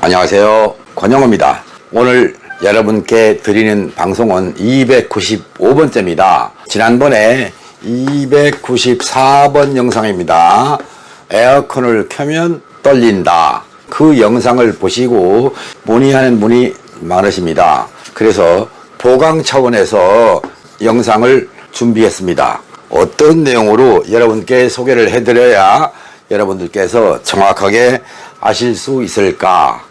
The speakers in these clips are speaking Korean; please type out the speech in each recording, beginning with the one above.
안녕하세요. 권영호입니다. 오늘 여러분께 드리는 방송은 295번째입니다. 지난번에 294번 영상입니다. 에어컨을 켜면 떨린다. 그 영상을 보시고 문의하는 분이 많으십니다. 그래서 보강 차원에서 영상을 준비했습니다. 어떤 내용으로 여러분께 소개를 해드려야 여러분들께서 정확하게 아실 수 있을까?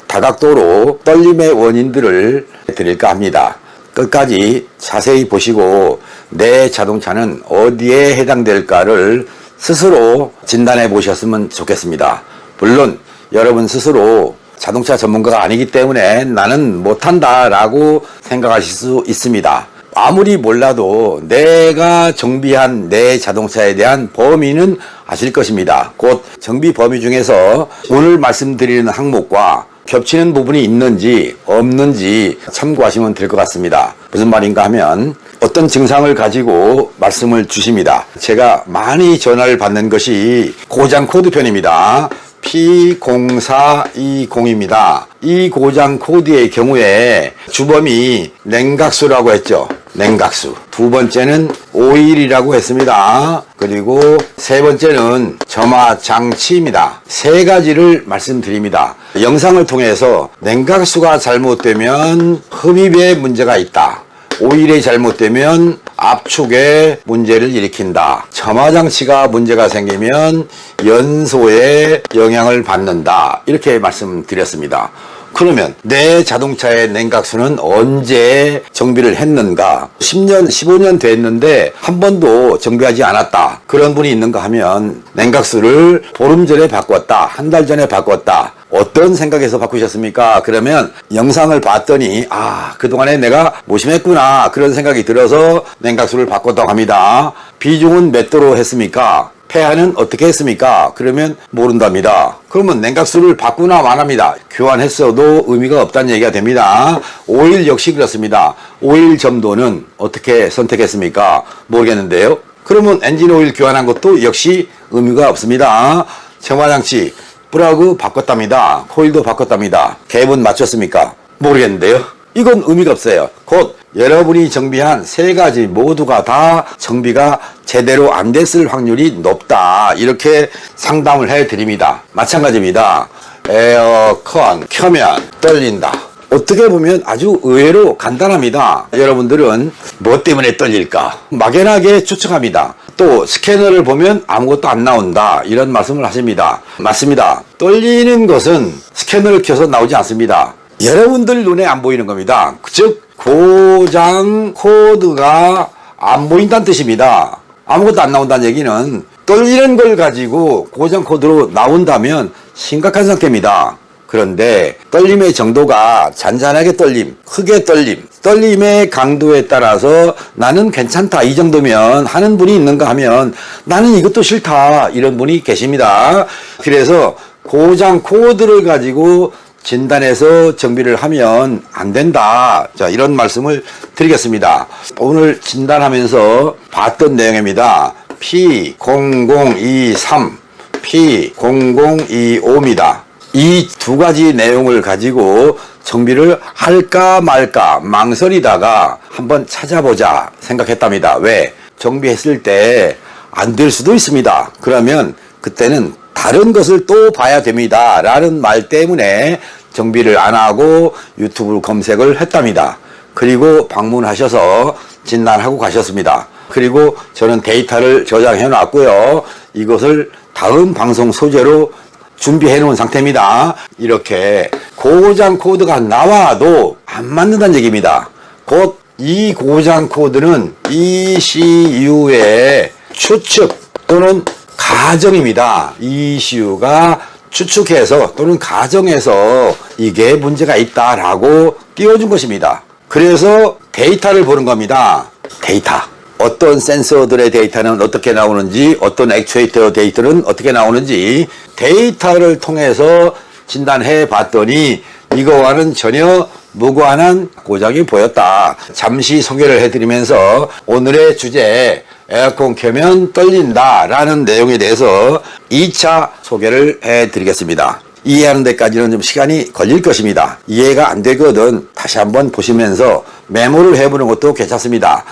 다각도로 떨림의 원인들을 드릴까 합니다. 끝까지 자세히 보시고 내 자동차는 어디에 해당될까를 스스로 진단해 보셨으면 좋겠습니다. 물론 여러분 스스로 자동차 전문가가 아니기 때문에 나는 못한다 라고 생각하실 수 있습니다. 아무리 몰라도 내가 정비한 내 자동차에 대한 범위는 아실 것입니다. 곧 정비 범위 중에서 오늘 말씀드리는 항목과 겹치는 부분이 있는지 없는지 참고하시면 될 것 같습니다. 무슨 말인가 하면 어떤 증상을 가지고 말씀을 주십니다. 제가 많이 전화를 받는 것이 고장 코드 편입니다. P0420입니다. 이 고장 코드의 경우에 주범이 냉각수라고 했죠. 냉각수. 두 번째는 오일이라고 했습니다. 그리고 세 번째는 점화 장치입니다. 세 가지를 말씀드립니다. 영상을 통해서 냉각수가 잘못되면 흡입에 문제가 있다. 오일이 잘못되면 압축에 문제를 일으킨다. 점화장치가 문제가 생기면 연소에 영향을 받는다. 이렇게 말씀드렸습니다. 그러면 내 자동차의 냉각수는 언제 정비를 했는가? 10년, 15년 됐는데 한 번도 정비하지 않았다. 그런 분이 있는가 하면 냉각수를 보름 전에 바꿨다. 한 달 전에 바꿨다. 어떤 생각에서 바꾸셨습니까? 그러면 영상을 봤더니 그동안에 내가 무심했구나 그런 생각이 들어서 냉각수를 바꿨다고 합니다. 비중은 몇 도로 했습니까? 폐하는 어떻게 했습니까? 그러면 모른답니다. 그러면 냉각수를 바꾸나 마나입니다. 교환했어도 의미가 없다는 얘기가 됩니다. 오일 역시 그렇습니다. 오일 점도는 어떻게 선택했습니까? 모르겠는데요. 그러면 엔진 오일 교환한 것도 역시 의미가 없습니다. 점화장치 플러그 바꿨답니다. 코일도 바꿨답니다. 갭은 맞췄습니까? 모르겠는데요. 이건 의미가 없어요. 곧 여러분이 정비한 세 가지 모두가 다 정비가 제대로 안 됐을 확률이 높다. 이렇게 상담을 해드립니다. 마찬가지입니다. 에어컨 켜면 떨린다. 어떻게 보면 아주 의외로 간단합니다. 여러분들은 뭐 때문에 떨릴까? 막연하게 추측합니다. 또 스캐너를 보면 아무것도 안 나온다. 이런 말씀을 하십니다. 맞습니다. 떨리는 것은 스캐너를 켜서 나오지 않습니다. 여러분들 눈에 안 보이는 겁니다. 즉 고장 코드가 안 보인다는 뜻입니다. 아무것도 안 나온다는 얘기는 떨리는 걸 가지고 고장 코드로 나온다면 심각한 상태입니다. 그런데 떨림의 정도가 잔잔하게 떨림, 크게 떨림, 떨림의 강도에 따라서 나는 괜찮다 이 정도면 하는 분이 있는가 하면 나는 이것도 싫다 이런 분이 계십니다. 그래서 고장 코드를 가지고 진단해서 정비를 하면 안 된다. 자, 이런 말씀을 드리겠습니다. 오늘 진단하면서 봤던 내용입니다. P0023, P0025입니다. 이 두 가지 내용을 가지고 정비를 할까 말까 망설이다가 한번 찾아보자 생각했답니다. 왜? 정비했을 때 안 될 수도 있습니다. 그러면 그때는 다른 것을 또 봐야 됩니다. 라는 말 때문에 정비를 안 하고 유튜브 검색을 했답니다. 그리고 방문하셔서 진단하고 가셨습니다. 그리고 저는 데이터를 저장해 놨고요. 이것을 다음 방송 소재로 준비해 놓은 상태입니다. 이렇게 고장 코드가 나와도 안 맞는다는 얘기입니다. 곧 이 고장 코드는 ECU의 추측 또는 가정입니다. ECU가 추측해서 또는 가정해서 이게 문제가 있다라고 띄워준 것입니다. 그래서 데이터를 보는 겁니다. 데이터. 어떤 센서들의 데이터는 어떻게 나오는지, 어떤 액추에이터 데이터는 어떻게 나오는지 데이터를 통해서 진단해 봤더니 이거와는 전혀 무관한 고장이 보였다. 잠시 소개를 해드리면서 오늘의 주제 에어컨 켜면 떨린다 라는 내용에 대해서 2차 소개를 해 드리겠습니다. 이해하는 데까지는 좀 시간이 걸릴 것입니다. 이해가 안 되거든 다시 한번 보시면서 메모를 해보는 것도 괜찮습니다.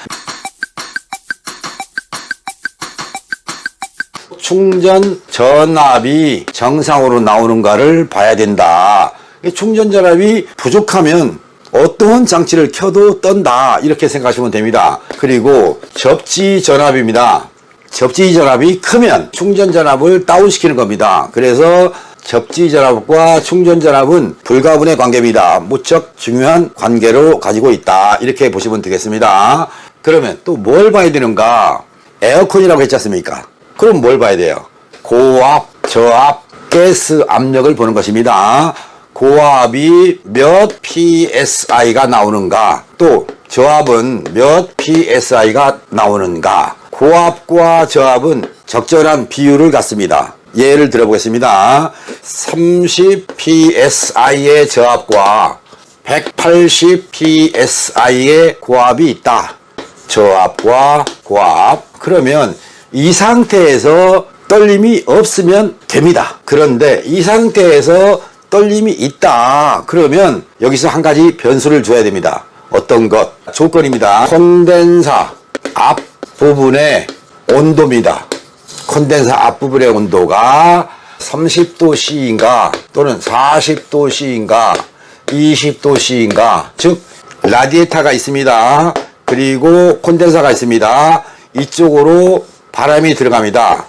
충전 전압이 정상으로 나오는가를 봐야 된다. 충전 전압이 부족하면 어떠한 장치를 켜도 떤다 이렇게 생각하시면 됩니다. 그리고 접지 전압입니다. 접지 전압이 크면 충전 전압을 다운시키는 겁니다. 그래서 접지 전압과 충전 전압은 불가분의 관계입니다. 무척 중요한 관계로 가지고 있다 이렇게 보시면 되겠습니다. 그러면 또 뭘 봐야 되는가? 에어컨이라고 했지 않습니까? 그럼 뭘 봐야 돼요? 고압, 저압, 가스 압력을 보는 것입니다. 고압이 몇 psi가 나오는가, 또 저압은 몇 psi가 나오는가. 고압과 저압은 적절한 비율을 갖습니다. 예를 들어보겠습니다. 30 psi의 저압과 180 psi의 고압이 있다. 저압과 고압. 그러면 이 상태에서 떨림이 없으면 됩니다. 그런데 이 상태에서 떨림이 있다. 그러면 여기서 한 가지 변수를 줘야 됩니다. 어떤 것? 조건입니다. 콘덴사 앞부분의 온도입니다. 콘덴사 앞부분의 온도가 30도씨인가 또는 40도씨인가 20도씨인가, 즉 라디에이터가 있습니다. 그리고 콘덴사가 있습니다. 이쪽으로 바람이 들어갑니다.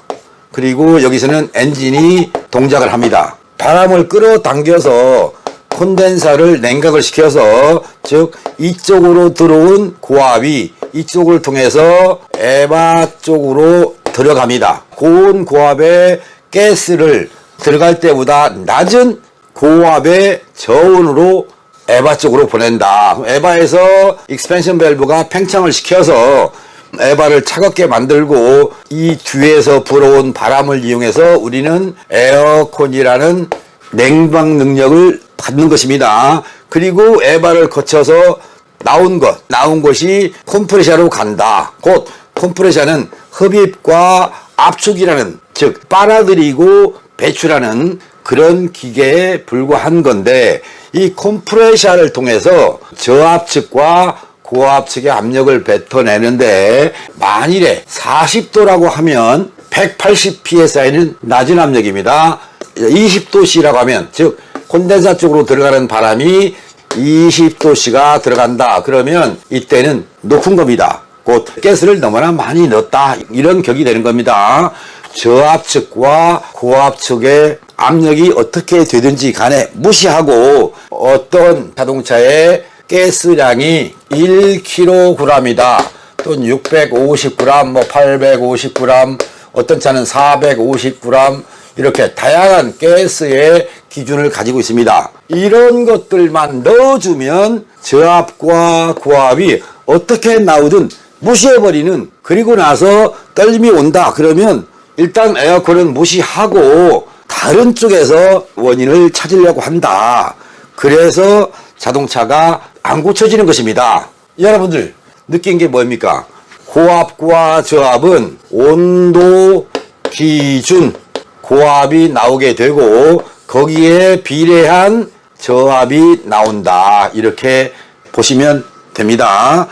그리고 여기서는 엔진이 동작을 합니다. 바람을 끌어당겨서 콘덴사를 냉각을 시켜서, 즉 이쪽으로 들어온 고압이 이쪽을 통해서 에바 쪽으로 들어갑니다. 고온 고압의 가스를 들어갈 때보다 낮은 고압의 저온으로 에바 쪽으로 보낸다. 에바에서 익스펜션 밸브가 팽창을 시켜서 에바를 차갑게 만들고 이 뒤에서 불어온 바람을 이용해서 우리는 에어컨이라는 냉방 능력을 받는 것입니다. 그리고 에바를 거쳐서 나온 것이 컴프레셔로 간다. 곧 컴프레셔는 흡입과 압축이라는, 즉 빨아들이고 배출하는 그런 기계에 불과한 건데, 이 컴프레셔를 통해서 저압측과 고압측의 압력을 뱉어내는데, 만일에 40도라고 하면 180 psi는 낮은 압력입니다. 20도씨라고 하면, 즉 콘덴사 쪽으로 들어가는 바람이 20도씨가 들어간다. 그러면 이때는 높은 겁니다. 곧 가스를 너무나 많이 넣었다, 이런 격이 되는 겁니다. 저압측과 고압측의 압력이 어떻게 되든지 간에 무시하고, 어떤 자동차의 가스량이 1kg이다 또는 650g, 850g, 어떤 차는 450g, 이렇게 다양한 가스의 기준을 가지고 있습니다. 이런 것들만 넣어주면 저압과 고압이 어떻게 나오든 무시해버리는, 그리고 나서 떨림이 온다 그러면 일단 에어컨은 무시하고 다른 쪽에서 원인을 찾으려고 한다. 그래서 자동차가 안 고쳐지는 것입니다. 여러분들 느낀 게 뭡니까? 고압과 저압은 온도 기준 고압이 나오게 되고 거기에 비례한 저압이 나온다, 이렇게 보시면 됩니다.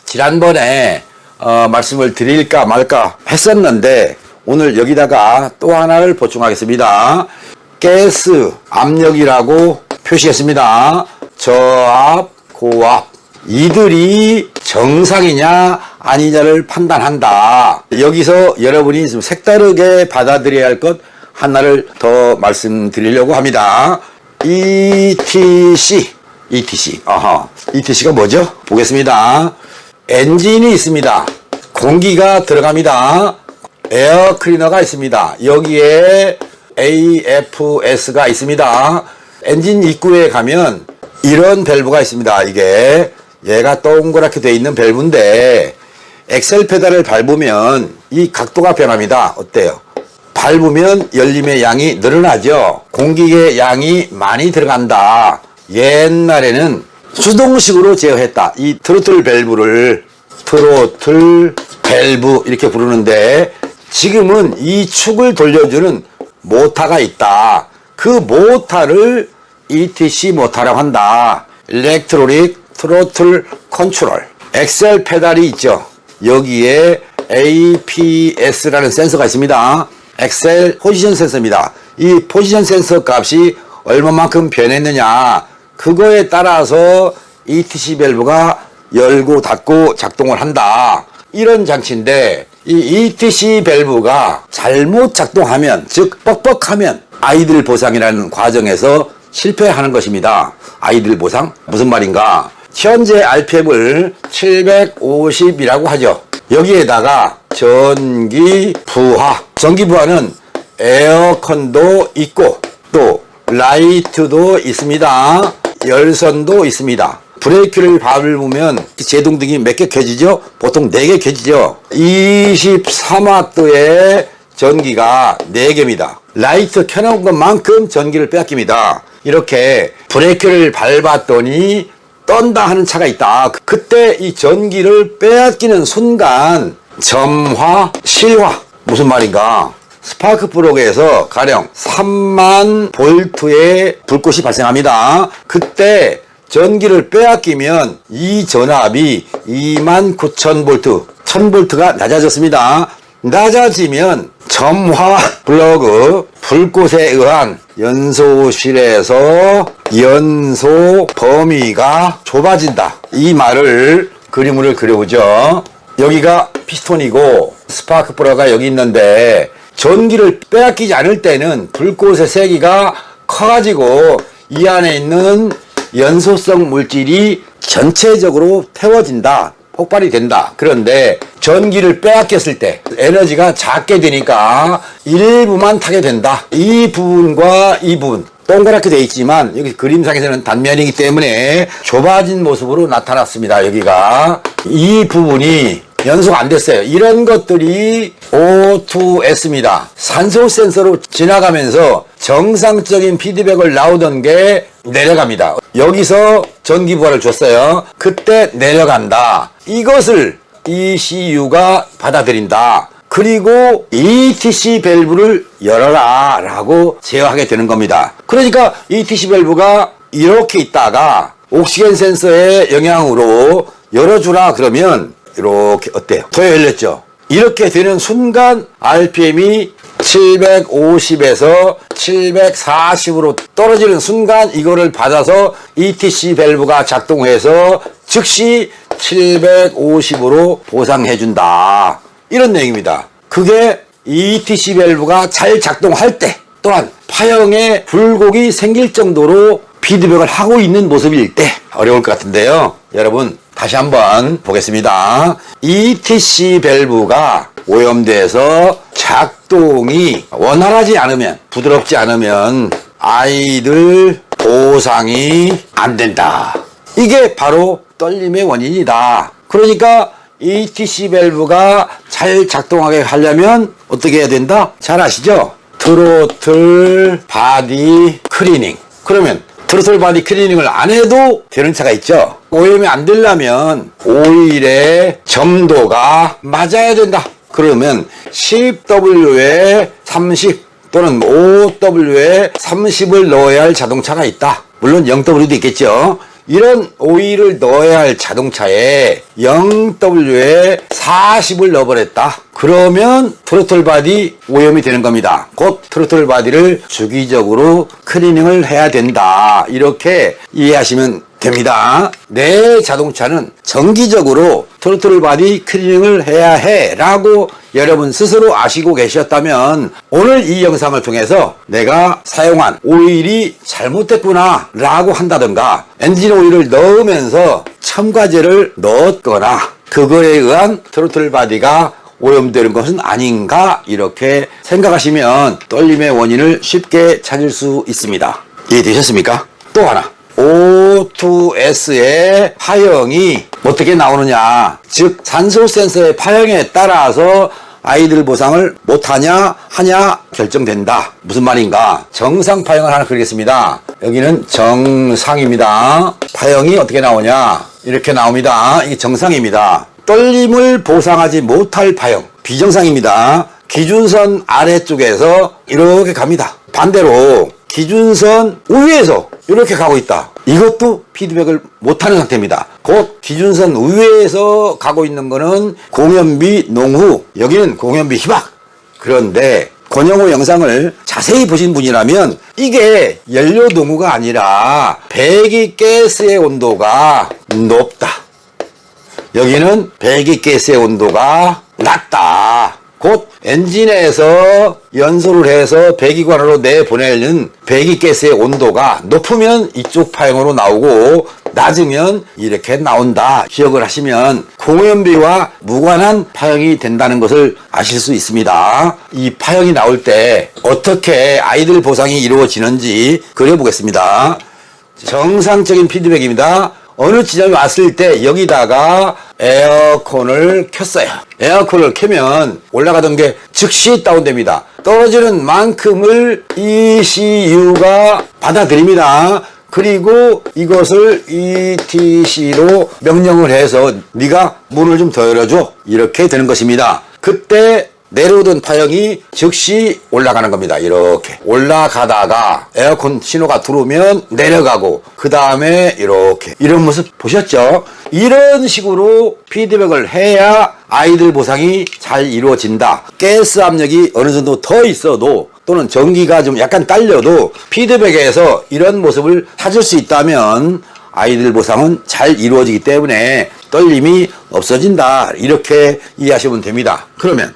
지난번에 말씀을 드릴까 말까 했었는데 오늘 여기다가 또 하나를 보충하겠습니다. 가스 압력이라고 표시했습니다. 저압, 고압, 이들이 정상이냐 아니냐를 판단한다. 여기서 여러분이 좀 색다르게 받아들여야 할 것 하나를 더 말씀드리려고 합니다. ETC가 뭐죠? 보겠습니다. 엔진이 있습니다. 공기가 들어갑니다. 에어 클리너가 있습니다. 여기에 AFS가 있습니다. 엔진 입구에 가면 이런 밸브가 있습니다. 얘가 동그랗게 되어 있는 밸브인데 엑셀 페달을 밟으면 이 각도가 변합니다. 어때요? 밟으면 열림의 양이 늘어나죠. 공기의 양이 많이 들어간다. 옛날에는 수동식으로 제어했다. 이 트로틀 밸브를 트로틀 밸브 이렇게 부르는데 지금은 이 축을 돌려주는 모터가 있다. 그 모터를 ETC 모터라고 한다. 일렉트로닉 트로틀 컨트롤. 엑셀 페달이 있죠. 여기에 APS라는 센서가 있습니다. 엑셀 포지션 센서입니다. 이 포지션 센서 값이 얼마만큼 변했느냐, 그거에 따라서 ETC 밸브가 열고 닫고 작동을 한다. 이런 장치인데 이 ETC 밸브가 잘못 작동하면, 즉 뻑뻑하면 아이들 보상이라는 과정에서 실패하는 것입니다. 아이들 보상? 무슨 말인가? 현재 RPM을 750이라고 하죠. 여기에다가 전기 부하, 전기 부하는 에어컨도 있고 또 라이트도 있습니다. 열선도 있습니다. 브레이크를 밟으면 제동등이 몇 개 켜지죠? 보통 4개 켜지죠. 23W의 전기가 4개입니다. 라이트 켜놓은 것만큼 전기를 빼앗깁니다. 이렇게 브레이크를 밟았더니 떤다 하는 차가 있다. 그때 이 전기를 빼앗기는 순간 점화, 실화. 무슨 말인가? 스파크 플러그에서 가령 3만 볼트의 불꽃이 발생합니다. 그때 전기를 빼앗기면 이 전압이 29,000볼트, 1000볼트가 낮아졌습니다. 낮아지면 점화 플러그 불꽃에 의한 연소실에서 연소 범위가 좁아진다. 이 말을 그림으로 그려보죠. 여기가 피스톤이고 스파크 플러그가 여기 있는데 전기를 빼앗기지 않을 때는 불꽃의 세기가 커가지고 이 안에 있는 연소성 물질이 전체적으로 태워진다. 폭발이 된다. 그런데 전기를 빼앗겼을 때 에너지가 작게 되니까 일부만 타게 된다. 이 부분과 이 부분 동그랗게 되어 있지만 여기 그림상에서는 단면이기 때문에 좁아진 모습으로 나타났습니다. 여기가 이 부분이 연소가 안 됐어요. 이런 것들이 O2S입니다. 산소 센서로 지나가면서 정상적인 피드백을 나오던 게 내려갑니다. 여기서 전기 부하를 줬어요. 그때 내려간다. 이것을 ECU가 받아들인다. 그리고 ETC 밸브를 열어라 라고 제어하게 되는 겁니다. 그러니까 ETC 밸브가 이렇게 있다가 옥시겐 센서의 영향으로 열어주라 그러면 이렇게 어때요? 더 열렸죠? 이렇게 되는 순간 RPM이 750에서 740으로 떨어지는 순간 이거를 받아서 ETC 밸브가 작동해서 즉시 750으로 보상해준다. 이런 내용입니다. 그게 ETC 밸브가 잘 작동할 때 또한 파형의 굴곡이 생길 정도로 피드백을 하고 있는 모습일 때 어려울 것 같은데요. 여러분 다시 한번 보겠습니다. ETC 밸브가 오염돼서 작동이 원활하지 않으면, 부드럽지 않으면 아이들 보상이 안 된다. 이게 바로 떨림의 원인이다. 그러니까 ETC 밸브가 잘 작동하게 하려면 어떻게 해야 된다? 잘 아시죠? 트로틀 바디 클리닝. 그러면 트로틀 바디 클리닝을 안 해도 되는 차가 있죠. 오염이 안 되려면 오일의 점도가 맞아야 된다. 그러면 10W에 30 또는 5W에 30을 넣어야 할 자동차가 있다. 물론 0W도 있겠죠. 이런 오일을 넣어야 할 자동차에 0W에 40을 넣어버렸다. 그러면 트로틀 바디 오염이 되는 겁니다. 곧 트로틀 바디를 주기적으로 클리닝을 해야 된다. 이렇게 이해하시면 됩니다. 내 자동차는 정기적으로 트로틀 바디 클리닝을 해야 해 라고 여러분 스스로 아시고 계셨다면 오늘 이 영상을 통해서 내가 사용한 오일이 잘못됐구나 라고 한다든가 엔진 오일을 넣으면서 첨가제를 넣었거나 그거에 의한 트로틀 바디가 오염되는 것은 아닌가 이렇게 생각하시면 떨림의 원인을 쉽게 찾을 수 있습니다. 이해되셨습니까? 또 하나, O2S의 파형이 어떻게 나오느냐, 즉 산소 센서의 파형에 따라서 아이들 보상을 못하냐 하냐 결정된다. 무슨 말인가? 정상 파형을 하나 그리겠습니다. 여기는 정상입니다. 파형이 어떻게 나오냐, 이렇게 나옵니다. 이게 정상입니다. 떨림을 보상하지 못할 파형, 비정상입니다. 기준선 아래쪽에서 이렇게 갑니다. 반대로 기준선 위에서 이렇게 가고 있다. 이것도 피드백을 못하는 상태입니다. 곧 기준선 위에서 가고 있는 거는 공연비 농후, 여기는 공연비 희박. 그런데 권영호 영상을 자세히 보신 분이라면 이게 연료 농후가 아니라 배기가스의 온도가 높다. 여기는 배기가스의 온도가 낮다. 곧 엔진에서 연소를 해서 배기관으로 내보내는 배기가스의 온도가 높으면 이쪽 파형으로 나오고 낮으면 이렇게 나온다. 기억을 하시면 공연비와 무관한 파형이 된다는 것을 아실 수 있습니다. 이 파형이 나올 때 어떻게 아이들 보상이 이루어지는지 그려보겠습니다. 정상적인 피드백입니다. 어느 지점에 왔을 때 여기다가 에어컨을 켰어요. 에어컨을 켜면 올라가던 게 즉시 다운됩니다. 떨어지는 만큼을 ECU가 받아들입니다. 그리고 이것을 ETC로 명령을 해서 네가 문을 좀 더 열어줘. 이렇게 되는 것입니다. 그때 내려오던 파형이 즉시 올라가는 겁니다. 이렇게 올라가다가 에어컨 신호가 들어오면 내려가고 그 다음에 이렇게 이런 모습 보셨죠? 이런 식으로 피드백을 해야 아이들 보상이 잘 이루어진다. 가스 압력이 어느 정도 더 있어도 또는 전기가 좀 약간 딸려도 피드백에서 이런 모습을 찾을 수 있다면 아이들 보상은 잘 이루어지기 때문에 떨림이 없어진다. 이렇게 이해하시면 됩니다. 그러면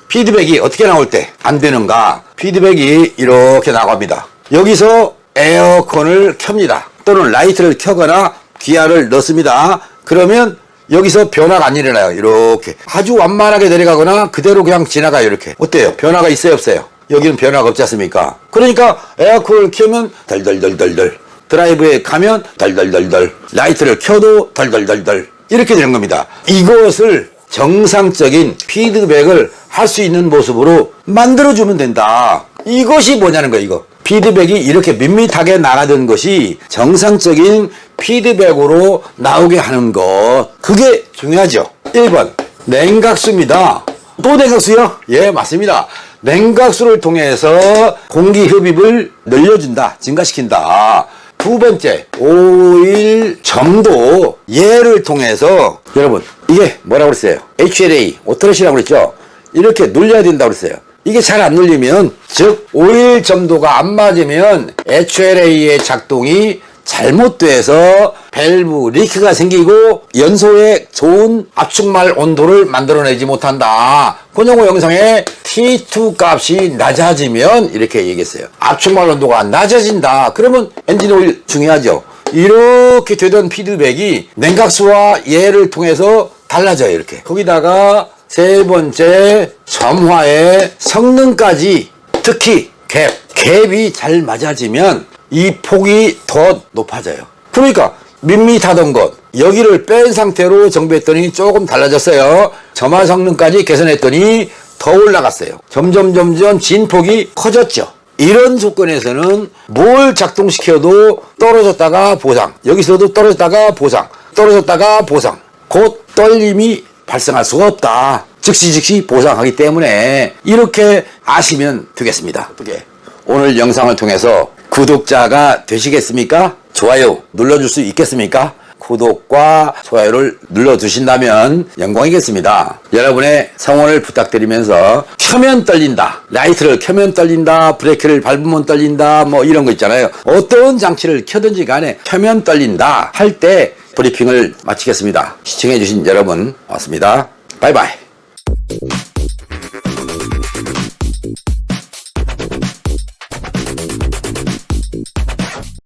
피드백이 어떻게 나올 때 안 되는가? 피드백이 이렇게 나갑니다. 여기서 에어컨을 켭니다. 또는 라이트를 켜거나 기아를 넣습니다. 그러면 여기서 변화가 안 일어나요. 이렇게 아주 완만하게 내려가거나 그대로 그냥 지나가요. 이렇게 어때요? 변화가 있어요 없어요? 여기는 변화가 없지 않습니까? 그러니까 에어컨을 켜면 덜덜덜덜덜, 드라이브에 가면 덜덜덜덜, 라이트를 켜도 덜덜덜덜 이렇게 되는 겁니다. 이것을 정상적인 피드백을 할 수 있는 모습으로 만들어주면 된다. 이것이 뭐냐는 거예요. 이거 피드백이 이렇게 밋밋하게 나가던 것이 정상적인 피드백으로 나오게 하는 것, 그게 중요하죠. 1번 냉각수입니다. 또 냉각수요? 예, 맞습니다. 냉각수를 통해서 공기 흡입을 늘려준다, 증가시킨다. 두 번째, 오일 점도 얘를 통해서, 여러분 이게 뭐라고 그랬어요? HLA, 오토렛이라고 그랬죠? 이렇게 눌려야 된다고 그랬어요. 이게 잘 안 눌리면, 즉 오일 점도가 안 맞으면 HLA의 작동이 잘못돼서 밸브 리크가 생기고 연소에 좋은 압축말 온도를 만들어내지 못한다. 권영호 영상에 T2 값이 낮아지면 이렇게 얘기했어요. 압축말 온도가 낮아진다. 그러면 엔진 오일 중요하죠. 이렇게 되던 피드백이 냉각수와 얘를 통해서 달라져요. 이렇게. 거기다가 세 번째, 점화의 성능까지, 특히 갭이 잘 맞아지면 이 폭이 더 높아져요. 그러니까 밋밋하던 것, 여기를 뺀 상태로 정비했더니 조금 달라졌어요. 점화 성능까지 개선했더니 더 올라갔어요. 점점 진폭이 커졌죠. 이런 조건에서는 뭘 작동시켜도 떨어졌다가 보상, 여기서도 떨어졌다가 보상, 떨어졌다가 보상, 곧 떨림이 발생할 수가 없다. 즉시 보상하기 때문에 이렇게 아시면 되겠습니다. 어떻게? 오늘 영상을 통해서 구독자가 되시겠습니까? 좋아요 눌러줄 수 있겠습니까? 구독과 좋아요를 눌러주신다면 영광이겠습니다. 여러분의 성원을 부탁드리면서 켜면 떨린다, 라이트를 켜면 떨린다, 브레이크를 밟으면 떨린다, 뭐 이런 거 있잖아요. 어떤 장치를 켜든지 간에 켜면 떨린다 할 때 브리핑을 마치겠습니다. 시청해주신 여러분 고맙습니다. 바이바이.